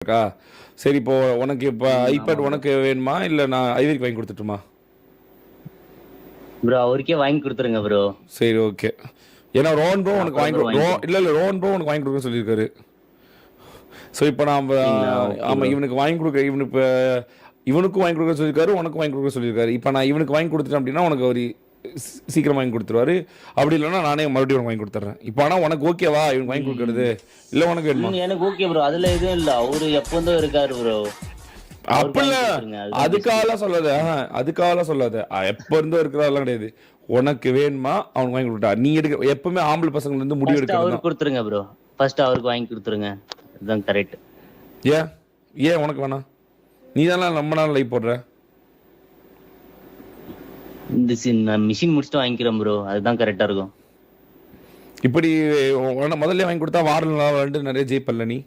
இருக்கா? சரி இப்போ உனக்கு இப்போ ஆமா ஐபேட் ப்ரோ. உனக்கு வேணுமா இல்லை நான் ஐவருக்கு வாங்கி கொடுத்துட்டுமா? ப்ரோ அவருக்கே வாங்கி கொடுத்துருங்க ப்ரோ. சரி ஓகே. ஏன்னா ரோஹன் ப்ரோ உனக்கு அப்புறம் வாங்கி ப்ரோ வாங்கிக்கிறேன். இல்லை இல்லை ரோஹன் ப்ரோ உனக்கு வாங்கி கொடுக்குன்னு சொல்லியிருக்காரு. ஸோ இப்போ நாம் அப்படிங்களா? ஓகே ஆமாம் ப்ரோ. இவனுக்கு வாங்கி கொடுக்க இவனுக்கு இப்போ இவனுக்கும் வாங்கி கொடுக்க சொல்லியிருக்காரு, உனக்கும் வாங்கி கொடுக்க சொல்லியிருக்காரு. இப்போ நான் இவனுக்கு வாங்கி கொடுத்துட்டேன் அப்படின்னா உனக்கு அவர் சீக்கிரம் வாங்கி கொடுத்துருவாரு. அப்படி இல்லைன்னா நானே மறுபடியும் உனக்கு வாங்கி கொடுத்துட்றேன். இப்போ ஆனால் உனக்கு ஓகேவா இவனுக்கு வாங்கி கொடுக்கறது? ம். இல்லை உனக்கு வேணுமா? எனக்கு ஓகே ப்ரோ. அதுல எதுவும் இல்ல. அவரு எப்போ இருக்காரு ப்ரோ. அவருக்கு வாங்கி அப்படில்ல, கொடுத்துருங்க. அதுதான் பெஸ்ட். அதுக்காகலாம் சொல்லாத. அதுக்காகலாம் சொல்லாத. எப்போ இருந்தோ இருக்கிறதெல்லாம் கிடையாது. உனக்கு வேணுமா அவனுக்கு வாங்கி கொடுத்தா நீ எடுக்க. எப்பவுமே ஆம்பளை பசங்கள்ல இருந்து முடிவு ஃபர்ஸ்ட் எடுக்கிறது அவருக்கு தான். கொடுத்துருங்க ப்ரோ. ஃபர்ஸ்ட் அவருக்கு வாங்கி கொடுத்துருங்க. அதுதான் கரெக்ட். ஏன் ஏன் உனக்கு வேணாம்? நீ தானே ரொம்ப நாள் லைஃப் போடுற. இந்த மிஷின் முடிச்சுட்டு வாங்கிக்கிறேன் ப்ரோ. அதுதான் கரெக்டா இருக்கும். இப்படி முதல்ல வாங்கி கொடுத்தா வாரம் நிறைய ஜெயிப்பல்ல நீ.